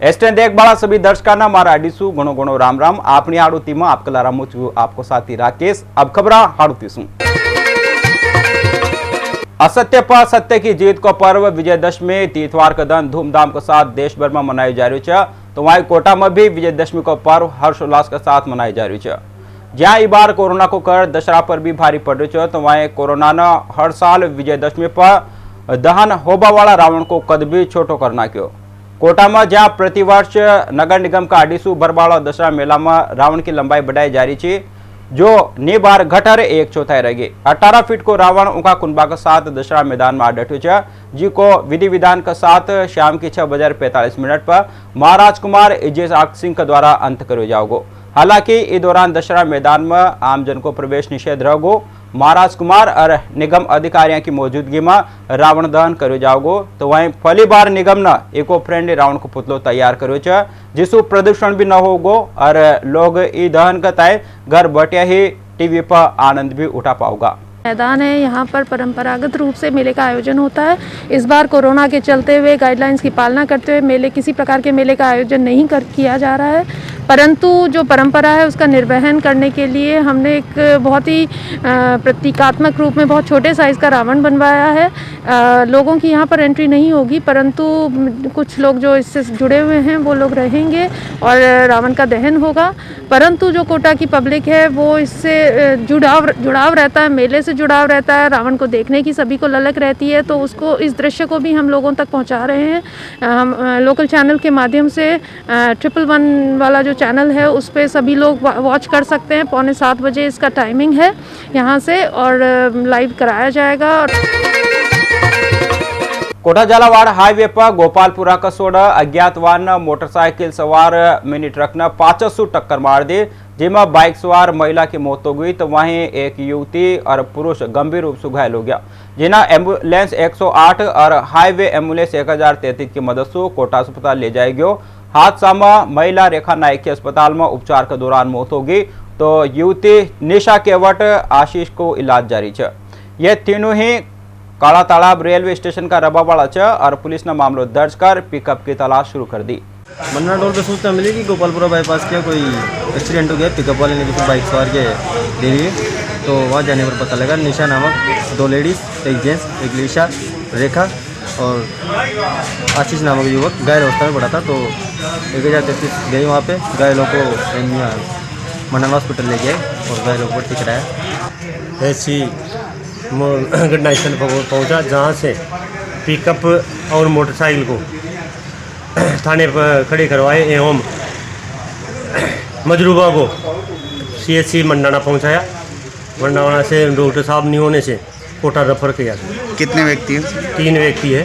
एस्टेन देख बाळा सभी दर्शकांना मारा आडीसू घणो घणो राम राम। अपनी आड़ती में आप कला रामू छू आपको साथी राकेश। अब खबर हाड़ती सू। असत्य पर सत्य की जीत को पर्व विजयदशमी तीर्थवार का दिन धूमधाम के साथ देश भर में मनाई जा रही है। तो वहीं कोटा में भी विजयदशमी को पर्व हर्षोल्लास के साथ मनाई जा रही है। ज्યાં ई बार कोरोना को कर दशहरा पर भी भारी पड़ रही है। तो वहीं कोरोना ने हर साल विजयदशमी पर दहन होबावाला रावण को कद भी छोटो कर नाख्यो। कोटा में ज्યાં प्रतिवर्ष नगर निगम का आडीसू भरबाड़ा दशहरा मेला में रावण की लंबाई बढ़ाई जा रही है, जो नी बार घटर 1/4 रहेगी। 18 फीट को रावण उनका कुंबा के साथ दशहरा मैदान में आ डट्यो है, जी को विधि विधान के साथ शाम की 6:45 पर महाराज कुमार इजेश सिंह के द्वारा अंत करो जाओगो। हालांकि इस दौरान दशहरा मैदान में आमजन को प्रवेश निषेध रहेगो। महाराज कुमार और निगम अधिकारियों की मौजूदगी में रावण दहन करो जाओगो। तो वहीं पहली बार निगम ने इको फ्रेंडली रावण को पुतलो तैयार करो है, जिससे प्रदूषण भी न होगो और लोग ई दहन करता घर बैठे ही टीवी पर आनंद भी उठा पाओगा। मैदान है, यहाँ पर परंपरागत रूप से मेले का आयोजन होता है। इस बार कोरोना के चलते हुए गाइडलाइंस की पालना करते हुए मेले किसी प्रकार के मेले का आयोजन नहीं किया जा रहा है, परंतु जो परंपरा है उसका निर्वहन करने के लिए हमने एक बहुत ही प्रतीकात्मक रूप में बहुत छोटे साइज़ का रावण बनवाया है। लोगों की यहाँ पर एंट्री नहीं होगी, परंतु कुछ लोग जो इससे जुड़े हुए हैं वो लोग रहेंगे और रावण का दहन होगा। परंतु जो कोटा की पब्लिक है वो इससे जुड़ाव रहता है, मेले से जुड़ाव रहता है, रावण को देखने की सभी को ललक रहती है। तो उसको इस दृश्य को भी हम लोगों तक पहुँचा रहे हैं। हम लोकल चैनल के माध्यम से 111 वाला जो चैनल है उस पे सभी लोग वॉच कर सकते हैं। 6:45 बजे इसका टाइमिंग है यहाँ से और लाइव कराया जाएगा। कोटा झालावाड़ हाईवे पर गोपालपुरा कसोड़ अज्ञात वाहन मोटरसाइकिल सवार मिनी ट्रक ने 500 टक्कर मार दी, जिसमें बाइक सवार महिला की मौत हो गई। तो वहीं एक युवती और पुरुष गंभीर रूप से घायल हो गया, जिन्हें एम्बुलेंस 108 और हाईवे एम्बुलेंस 1033 की मदद से कोटा अस्पताल ले जाया गया। हादसा में महिला रेखा नायक के अस्पताल में उपचार के दौरान मौत हो गई। तो युवती निशा केवट आशीष को इलाज जारी है। ये तीनों ही काला तालाब रेलवे स्टेशन का रबावाड़ा है और पुलिस ने मामला दर्ज कर पिकअप की तलाश शुरू कर दी। मन्ना डोर पे सूचना मिली कि गोपालपुरा बाईपास किया कोई एक्सीडेंट हो गया, पिकअप वाले ने किसी बाइक सवार के दे दी। तो वहाँ जाने पर पता लगा निशा नामक 2 लेडीज़, एक जेंट्स, एक लिशा रेखा और आशीष नामक युवक घायल अवस्था में पड़ा था। तो 1033 गई वहाँ पे, घायलों को मन्ना हॉस्पिटल ले गए और घायलों को भर्ती कराया। ऐसी घटना स्थल पर पहुँचा जहाँ से पिकअप और मोटरसाइकिल को थाने पर खड़े करवाए एवं मजरूबा को CHC मंडाना पहुँचाया। मंडाना से डॉक्टर साहब नहीं होने से कोटा रेफर किया। कितने व्यक्ति हैं? 3 व्यक्ति है।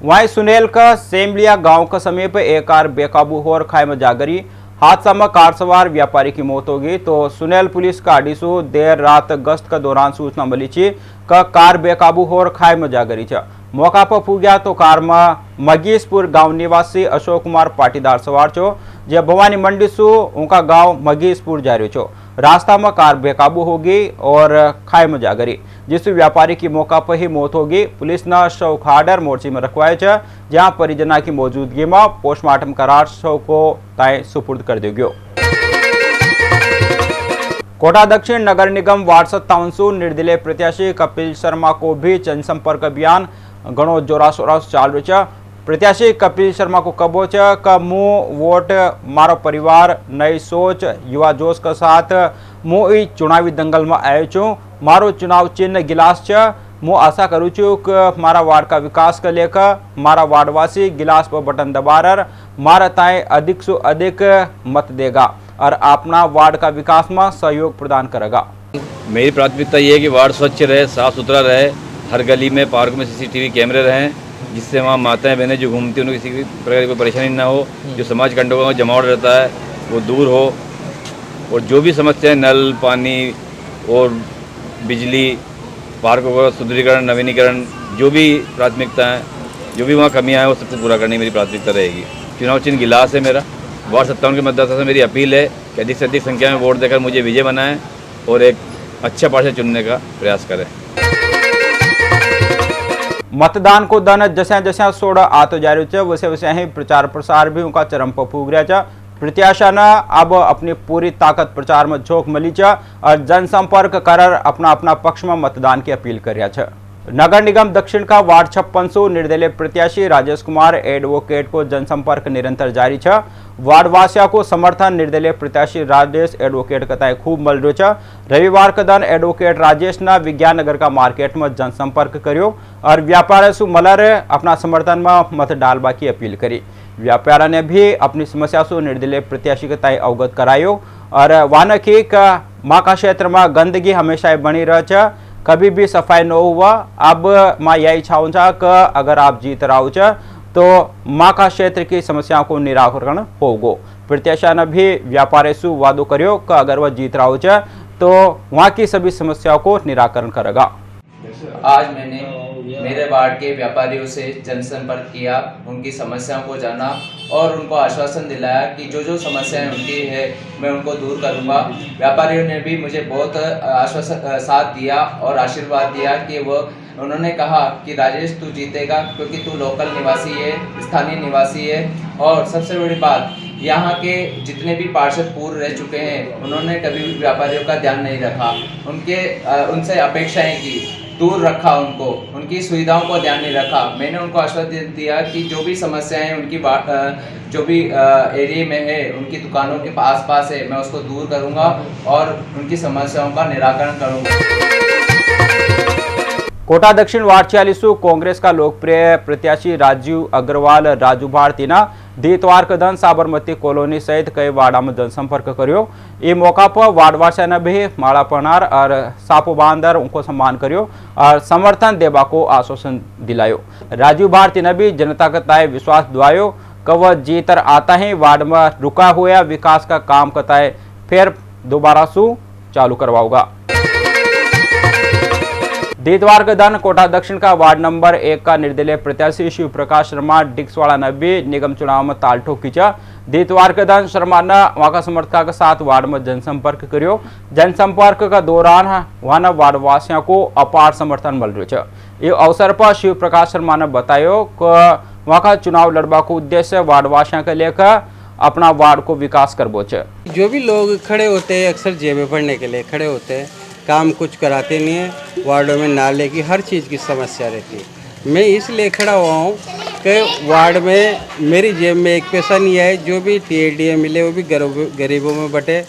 वहीं सुनेल का सेमलिया गांव के समीप एक कार बेकाबू होकर खाई में जा गिरी। हादसा में कार सवार व्यापारी की मौत हो गई। तो सुनेल पुलिस का आडीसू देर रात गश्त के दौरान सूचना मिली थी कि कार बेकाबू होकर खाई में जा गिरी है। मौका पर पूजा तो कार में मगीसपुर गांव निवासी अशोक कुमार पाटीदार सवार छो, जे भवानी मंडी से उनका गांव मगीसपुर जा रही छो। रास्ता में कार बेकाबू हो गई और खाई में जा गिरी, जिससे व्यापारी की मौका पर ही मौत हो गई। पुलिस ने शव खाडर मोर्ची में रखवाया है, जहां परिजना की मौजूदगी में पोस्टमार्टम करार शव को ताए सुपुर्द कर दिया गया। कोटा दक्षिण नगर निगम वार्ड 57 से निर्दलीय प्रत्याशी कपिल शर्मा को भी जनसंपर्क अभियान घणो जोराशोरा चाल रह्यो है। प्रत्याशी कपिल शर्मा को कहो है कि मुँ वोट मारो परिवार नई सोच युवा जोश के साथ मुँ ई चुनावी दंगल में आयो छूँ। मारो चुनाव चिन्ह गिलास है। मुँ आशा करूँ छूँ कि मारा वार्ड का विकास के लेकर मारा वार्डवासी गिलास पर बटन दबाकर मारा ताए अधिक से अधिक मत देगा और अपना वार्ड का विकास में सहयोग प्रदान करेगा। मेरी प्राथमिकता ये है कि वार्ड स्वच्छ रहे, साफ सुथरा रहे, हर गली में पार्क में CCTV कैमरे रहें, जिससे वहाँ माताएं बहनें जो घूमती हैं उनको किसी प्रकार की कोई परेशानी ना हो। जो समाज कंटकों का जमावट रहता है वो दूर हो और जो भी समस्याएं नल पानी और बिजली, पार्कों का सुदृढ़ीकरण, नवीनीकरण, जो भी प्राथमिकता है, जो भी वहाँ कमियाँ हैं वो सबको पूरा करने की मेरी प्राथमिकता रहेगी। चुनाव चिन्ह गिलास है मेरा। वार्ड 57 के मतदाता से मेरी अपील है कि अधिक से अधिक संख्या में वोट देकर मुझे विजय बनाएं और एक अच्छा पार्षद चुनने का प्रयास करें। मतदान को दन जैसे जैसे सोड़ आतो जा रही है वैसे वैसे ही प्रचार प्रसार भी उनका चरम पर फूक रहा है। प्रत्याशा ने अब अपनी पूरी ताकत प्रचार में झोंक मली और जनसंपर्क कर अपना अपना पक्ष में मतदान की अपील कर रहा है। नगर निगम दक्षिण का वार्ड 56 निर्दलीय प्रत्याशी राजेश कुमार एडवोकेट को जनसंपर्क निरंतर जारी है। वार्डवासियों को समर्थन निर्दलीय प्रत्याशी राजेश एडवोकेट कताए खूब मल रहा है। रविवार के दिन एडवोकेट राजेश ने विज्ञान नगर का मार्केट में जनसंपर्क कर्यो और व्यापारी सु मलर अपना समर्थन में मत डालवा की अपील करी। व्यापारी ने भी अपनी समस्या से निर्दलीय प्रत्याशी के तय अवगत करायो और वानकी माँ का क्षेत्र में गंदगी हमेशा बनी रहा, कभी भी सफाई न हुआ। अब मैं यही चाहूँगा कि अगर आप जीत रहो तो माँ का क्षेत्र की समस्याओं को निराकरण होगो। प्रत्याशा ने भी व्यापारी से वादो करियो कि अगर वह जीत रहो तो वहाँ की सभी समस्याओं को निराकरण करेगा। आज मैंने मेरे वार्ड के व्यापारियों से जनसंपर्क किया, उनकी समस्याओं को जाना और उनको आश्वासन दिलाया कि जो जो समस्याएं उनकी है मैं उनको दूर करूंगा। व्यापारियों ने भी मुझे बहुत आश्वासन साथ दिया और आशीर्वाद दिया कि उन्होंने कहा कि राजेश तू जीतेगा क्योंकि तू लोकल निवासी है, स्थानीय निवासी है। और सबसे बड़ी बात, यहाँ के जितने भी पार्षद पूर्व रह चुके हैं उन्होंने कभी भी व्यापारियों का ध्यान नहीं रखा, उनसे अपेक्षाएं की, दूर रखा उनको, उनकी सुविधाओं को ध्यान नहीं रखा। मैंने उनको आश्वासन दिया कि जो भी समस्याएं उनकी जो भी एरिया में है, उनकी दुकानों के पास है, मैं उसको दूर करूंगा और उनकी समस्याओं का निराकरण करूंगा। कोटा दक्षिण वार्ड 46 कांग्रेस का लोकप्रिय प्रत्याशी राजीव अग्रवाल राजू भारती ने दीतवार के दिन साबरमती कॉलोनी सहित कई वार्डा में जनसंपर्क कर्यो। ये मौका पर वार्डवासियों ने भी माला पहनार और सापो बांधर उनको सम्मान कर्यो और समर्थन देवा को आश्वासन दिलायो। राजीव भारती ने भी जनता का ताए विश्वास दुआयो कि वह जीतर आता ही वार्ड में रुका हुआ विकास का काम कताए फिर दोबारा सु चालू करवाऊंगा। दीतवार के दिन कोटा दक्षिण का वार्ड नंबर 1 का निर्दलीय प्रत्याशी शिव प्रकाश शर्मा डिक्सवाड़ा ने भी निगम चुनाव में ताल ठोकी। दीतवार के दिन शर्मा ने वहां का समर्थकों के साथ वार्ड में जनसंपर्क कर्यो। जनसंपर्क के दौरान वहां वार्ड वासियों को अपार समर्थन मिल रहा है। इस अवसर पर शिव प्रकाश शर्मा ने बताया कि वहां का चुनाव लड़वा का उद्देश्य वार्ड वासियों के लेकर अपना वार्ड को विकास करबो है। जो भी लोग खड़े होते हैं अक्सर जेबें भरने के लिए खड़े होते हैं, काम कुछ कराते नहीं है। वार्डों में नाले की हर चीज़ की समस्या रहती है। मैं इसलिए खड़ा हुआ हूँ कि वार्ड में मेरी जेब में एक पैसा नहीं आए, जो भी TADA मिले वो भी गरीबों में बटे।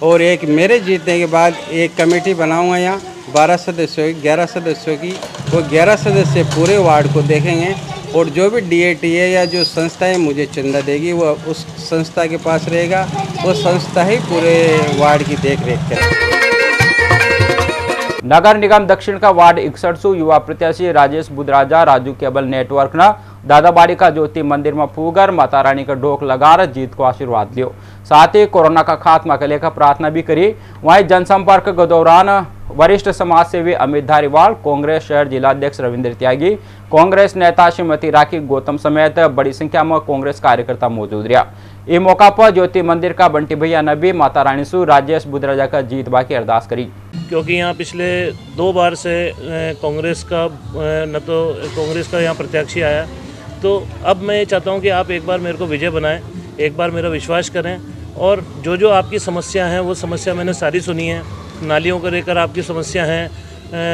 और एक मेरे जीतने के बाद एक कमेटी बनाऊंगा यहाँ 12 सदस्यों की, 11 सदस्यों की। वो 11 सदस्य पूरे वार्ड को देखेंगे और जो भी DATA या जो संस्थाएं मुझे चंदा देगी वो उस संस्था के पास रहेगा। वो संस्था ही पूरे वार्ड की देख रेख करेगी। नगर निगम दक्षिण का वार्ड 61 युवा प्रत्याशी राजेश बुधराजा राजू केबल नेटवर्क ने दादाबाड़ी का ज्योति मंदिर में फूगर माता रानी का ढोक लगाकर जीत को आशीर्वाद लियो। साथ ही कोरोना का खात्मा के लेकर प्रार्थना भी करी। वहीं जनसंपर्क के दौरान वरिष्ठ समाज सेवी अमित धारीवाल, कांग्रेस शहर जिलाध्यक्ष रविंद्र त्यागी, कांग्रेस नेता श्रीमती राखी गौतम समेत बड़ी संख्या में कांग्रेस कार्यकर्ता मौजूद रहा। इस मौका पर ज्योति मंदिर का बंटी भैया ने भी माता रानी सु राजेश बुधराजा का जीत बा की अरदास करी। क्योंकि यहाँ पिछले 2 बार से कांग्रेस का यहाँ प्रत्याशी आया, तो अब मैं ये चाहता हूँ कि आप एक बार मेरे को विजय बनाएं, एक बार मेरा विश्वास करें और जो जो आपकी समस्या हैं वो समस्या मैंने सारी सुनी है। नालियों को लेकर आपकी समस्या है,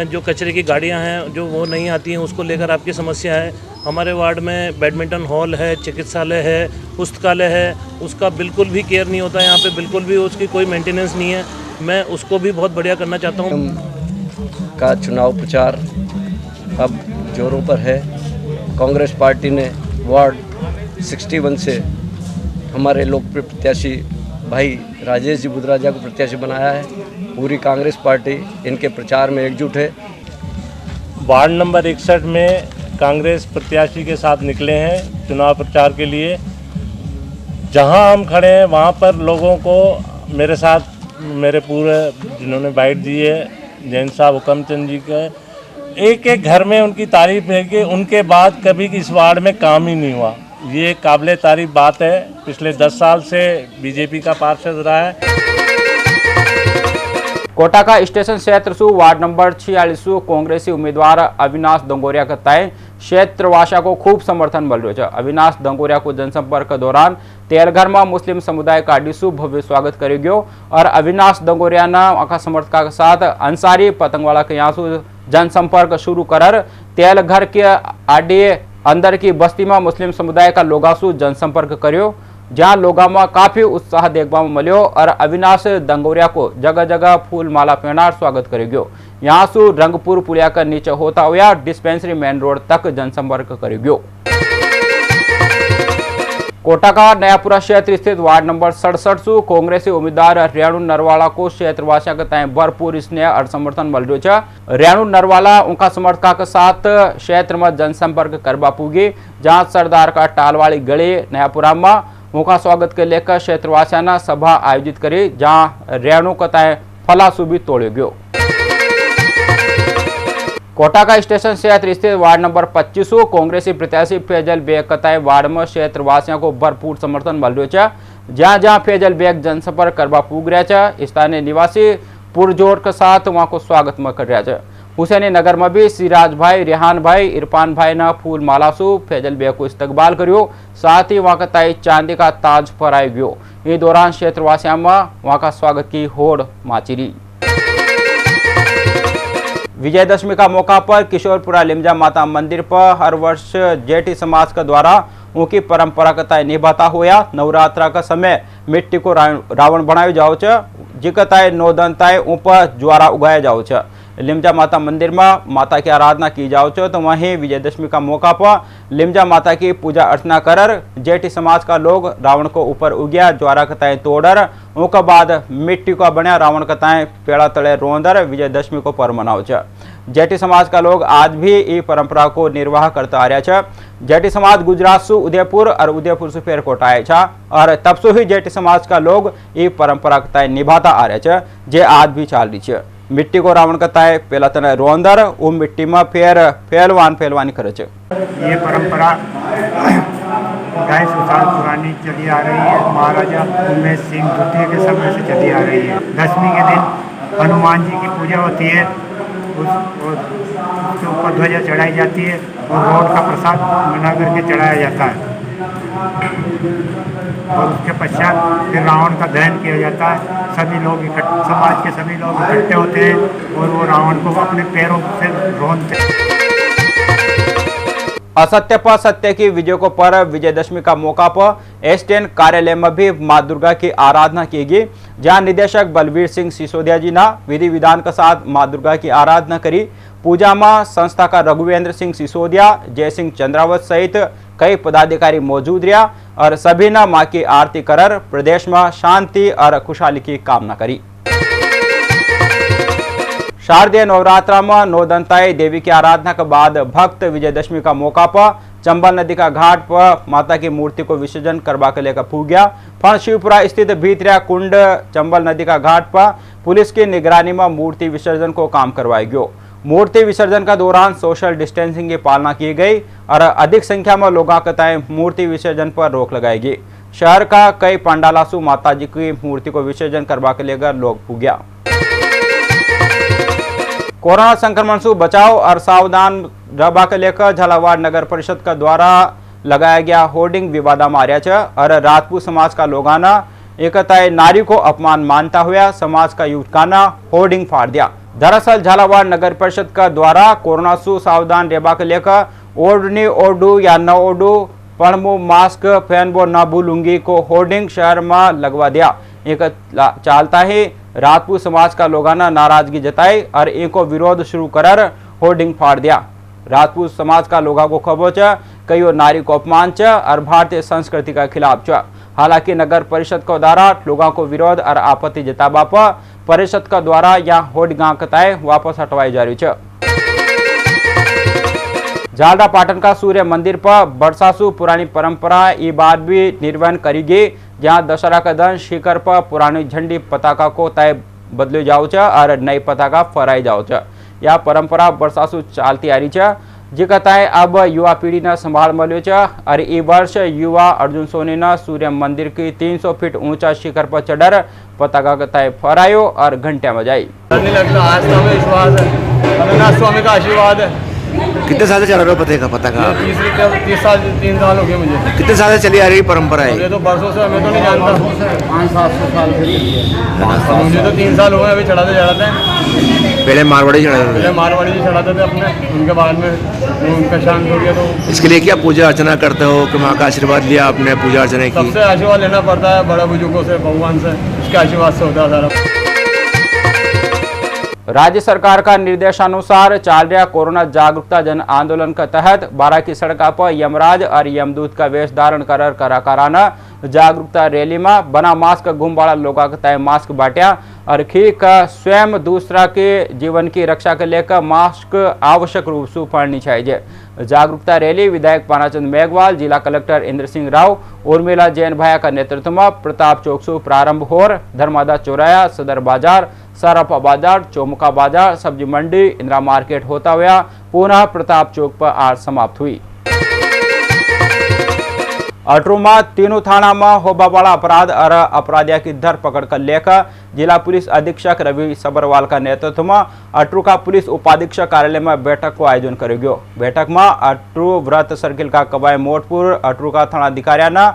जो कचरे की गाड़ियां हैं जो वो नहीं आती हैं उसको लेकर आपकी समस्या है। हमारे वार्ड में बैडमिंटन हॉल है, चिकित्सालय है, पुस्तकालय है, उसका बिल्कुल भी केयर नहीं होता है। यहाँ पे बिल्कुल भी उसकी कोई मेंटेनेंस नहीं है। मैं उसको भी बहुत बढ़िया करना चाहता हूँ। का चुनाव प्रचार अब जोरों पर है। कांग्रेस पार्टी ने वार्ड 61 से हमारे लोकप्रिय प्रत्याशी भाई राजेश जी बुधराजा को प्रत्याशी बनाया है। पूरी कांग्रेस पार्टी इनके प्रचार में एकजुट है। वार्ड नंबर 61 में कांग्रेस प्रत्याशी के साथ निकले हैं चुनाव प्रचार के लिए। जहां हम खड़े हैं वहां पर लोगों को मेरे साथ मेरे पूरे जिन्होंने बाइट दी है, जैन साहब हुकमचंद जी का, एक एक घर में उनकी तारीफ है कि उनके बाद कभी इस वार्ड में काम ही नहीं हुआ। ये काबिले तारीफ बात है। पिछले 10 साल से बीजेपी का पार्षद रहा है। कोटा का स्टेशन क्षेत्र सु वार्ड नंबर 46 कांग्रेसी उम्मीदवार अविनाश दंगोरिया का तय क्षेत्रवासियों को खूब समर्थन मिल रहा है। अविनाश दंगोरिया को जनसंपर्क के दौरान तेलघर में मुस्लिम समुदाय का डीसू भव्य स्वागत करे गयो और अविनाश दंगोरिया ना आका समर्थक के साथ अंसारी पतंगवाड़ा के यहाँ जनसंपर्क शुरू कर तेलघर के आडे अंदर की बस्ती में मुस्लिम समुदाय का लोगासु जनसंपर्क करो, जहां लोगों में काफी उत्साह देखने में मिलो और अविनाश दंगोरिया को जगह जगह फूल माला पहना स्वागत करेगो। यहाँ से रंगपुर पुलिया का नीचे होता हुआ डिस्पेंसरी मेन रोड तक जनसंपर्क करेगो। कोटा का नयापुरा क्षेत्र स्थित वार्ड नंबर 67 सु कांग्रेसी उम्मीदवार रेणु नरवाला को क्षेत्रवासियों के तय भरपूर स्नेह और समर्थन मिल रहा है। रेणु नरवाला उनका समर्थकों के साथ क्षेत्र में जनसंपर्क करवा पूगी, जहां सरदार का टालवाड़ी गली नयापुरा में उनका स्वागत के लेकर क्षेत्रवासियों ने सभा आयोजित करी, जहां रेणु का तय फलासु भी तोड़े गयो। कोटा का स्टेशन क्षेत्र स्थित वार्ड नंबर 25 कांग्रेसी प्रत्याशी फैजल बेग का तय वार्ड में क्षेत्रवासियों को भरपूर समर्थन मिल रहा है। जहां जहां फैजल बेग जनसंपर्क करवा पूग रहा है, स्थानीय निवासी पुरजोर के साथ वहां को स्वागत में कर रहा है। हुसैनी नगर में भी सिराज भाई, रेहान भाई, इरफान भाई ने फूल मालासु फैजल बेग को इस्तकबाल करियो, साथ ही वहां का तय चांदी का ताज फहराया गयो। इस दौरान क्षेत्रवासियों में वहां का स्वागत की होड़ माचिरी। विजयदशमी का मौका पर किशोरपुरा लिमजा माता मंदिर पर हर वर्ष जेठी समाज का द्वारा उनकी परंपरा का तय निभाता हुआ नवरात्रा का समय मिट्टी को रावण बनाया जाओ, जिका तय 9 दिन तय ऊपर ज्वारा उगाया जाओ। लिमजा माता मंदिर में माता की आराधना की जाओ, तो वहीं विजयदशमी का मौका पर लिमजा माता की पूजा अर्चना कर जेठी समाज का लोग रावण को ऊपर उगिया ज्वारा का तय तोड़र उनके बाद मिट्टी का बना रावण का तय पेड़ा तले रोंदर विजयदशमी को पर्व मनाओ। जेठी समाज का लोग आज भी ये परंपरा को निर्वाह करता आ रहा है। जेठी समाज गुजरात से उदयपुर और उदयपुर से फिर कोटा आया और तब से ही जेठी समाज का लोग ये परंपरा का तय निभाता आ रहा है, जे आज भी चाल रही है। मिट्टी को रावण का तय पहला तने रोंदर वो मिट्टी में फिर पहलवानी करे। ये परंपरा 250 साल पुरानी चली आ रही है। महाराजा उमेश सिंह द्वितीय के समय से चली आ रही है। दशमी के दिन हनुमान जी की पूजा होती है, उसके ऊपर ध्वजा चढ़ाई जाती है और रोड का प्रसाद बना करके चढ़ाया जाता है और उसके पश्चात फिर रावण का दहन किया जाता है। सभी लोग समाज के सभी लोग इकट्ठे होते हैं और वो रावण को अपने पैरों से रोनते हैं। असत्य पर सत्य की विजय को पर्व विजयदशमी का मौका पर एसटीएन कार्यालय में भी मां दुर्गा की आराधना की गई, जहां निदेशक बलवीर सिंह सिसोदिया जी ने विधि विधान के साथ मां दुर्गा की आराधना करी। पूजा में संस्था का रघुवेंद्र सिंह सिसोदिया, जय सिंह चंद्रावत सहित कई पदाधिकारी मौजूद रहा और सभी ने मां की आरती कर प्रदेश में शांति और खुशहाली की कामना करी। शारदीय नवरात्रा में 9 दिन तय देवी की आराधना के बाद भक्त विजयदशमी का मौका पर चंबल नदी का घाट पर माता की मूर्ति को विसर्जन करवा के लेकर फूक गया। फण शिवपुरा स्थित भीतरिया कुंड चंबल नदी का घाट पर पुलिस की निगरानी में मूर्ति विसर्जन को काम करवाया गया। मूर्ति विसर्जन का दौरान सोशल डिस्टेंसिंग की पालना की गई और अधिक संख्या में लोगों के तय मूर्ति विसर्जन पर रोक लगाई गई। शहर का कई पंडालासु माता जी की मूर्ति को विसर्जन करवा के लेकर लोग पूग्या। कोरोना संक्रमण से बचाव और सावधान रहने के लेकर झालावाड़ नगर परिषद का द्वारा लगाया गया होर्डिंग विवादा में आ रहा है और राजपूत समाज का लोगाना एक तय नारी को अपमान मानता हुआ समाज का युवकाना होर्डिंग फाड़ दिया। दरअसल झालावाड़ नगर परिषद का द्वारा कोरोना से सावधान रहने के लेकर ओढ़नी ओढ़ू या न ओढ़ू पढ़मो मास्क पहनबो न भूलूंगी को होर्डिंग शहर में लगवा दिया। एक चालता ही राजपूत समाज का लोगाना नाराजगी जताई और इनको विरोध शुरू कर होर्डिंग फाड़ दिया। राजपूत समाज का लोगों को खबर कई नारी को अपमान और भारतीय संस्कृति का खिलाफ हालांकि नगर परिषद को द्वारा लोगों को विरोध और आपत्ति जताबा पर परिषद का द्वारा यहाँ होर्डिंग कताए वापस हटवाई जा रही है। झालरा पाटन का सूर्य मंदिर पर बरसासु पुरानी परंपरा ई बार भी निर्वहन करेगी, जहां दशहरा का दिन शिखर पर पुरानी झंडी पताका को तय बदले जाओ और नई पताका फहराई जाओ। यह परंपरा बरसासु चालती आ रही है। जिकताएं अब युवा पीढ़ी ने संभाल मल्यो छ और ई वर्ष युवा अर्जुन सोनी ने सूर्य मंदिर की 300 फीट ऊंचा शिखर पर चढ़कर पताका कताएं फहरायो और घंटियां बजाई। स्वामी का आशीर्वाद है। कितने साल से चल रहा है पताका? 3 साल हो गए मुझे। कितने साल से चली आ रही परंपरा है? ये तो बरसों से, हमें तो नहीं जानता। 500-700 साल से मुझे तो 3 साल हुए अभी चढ़ाते हैं। पहले मारवाड़ी चढ़ाते थे? पहले मारवाड़ी जी चढ़ाते थे अपने, उनके बाद में उनका शांत हो गया। तो इसके लिए क्या पूजा अर्चना करते हो कि माँ का आशीर्वाद लिया आपने पूजा अर्चना की? सबसे आशीर्वाद लेना पड़ता है, बड़े बुजुर्गों से, भगवान से, उसके आशीर्वाद से होता है सारा। राज्य सरकार का निर्देशानुसार चल रहा कोरोना जागरूकता जन आंदोलन के तहत 12 की सड़क पर यमराज और यमदूत का वेश धारण कर कराना जागरूकता रैली में बना मास्क घूम वाला लोगों के तय मास्क बांटा और खीक स्वयं दूसरा के जीवन की रक्षा के लेकर मास्क आवश्यक रूप से पहननी चाहिए। जागरूकता रैली विधायक पानाचंद मेघवाल, जिला कलेक्टर इंद्र सिंह राव, उर्मिला जैन भाया का नेतृत्व में प्रताप चौक से प्रारंभ हो धर्मादा चौराया, सदर बाजार, सराफा बाजार, चौमुखा बाजार, सब्जी मंडी, इंदिरा मार्केट होता हुआ पुनः प्रताप चौक पर आज समाप्त हुई। अटरू में तीनों थाना में होबा वाला अपराध और अपराधिया की धरपकड़ कर लेकर जिला पुलिस अधीक्षक रवि सबरवाल का नेतृत्व में अटरू का पुलिस उपाधीक्षक कार्यालय में बैठक को आयोजन करो गयो। बैठक में अटरू व्रत सर्किल का कबाय मोटपुर अटरू का थाना अधिकारिया ने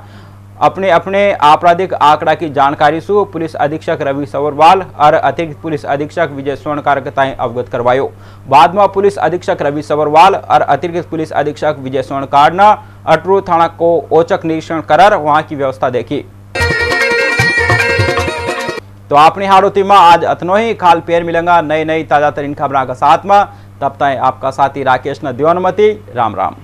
अपने अपने आपराधिक आंकड़ा की जानकारी से पुलिस अधीक्षक रवि सबरवाल और अतिरिक्त पुलिस अधीक्षक विजय स्वर्णकार के ताई अवगत करवायो। बाद में पुलिस अधीक्षक रवि सबरवाल और अतिरिक्त पुलिस अधीक्षक विजय स्वर्णकार ने अटरू थाना को औचक निरीक्षण कर वहां की व्यवस्था देखी। तो अपनी हाड़ोती में आज अतनो ही। खाल पेर मिलेंगा नई ताजा तरीन खबरों के साथ में। तब तक आपका साथी राकेश न दियोनमती। राम राम।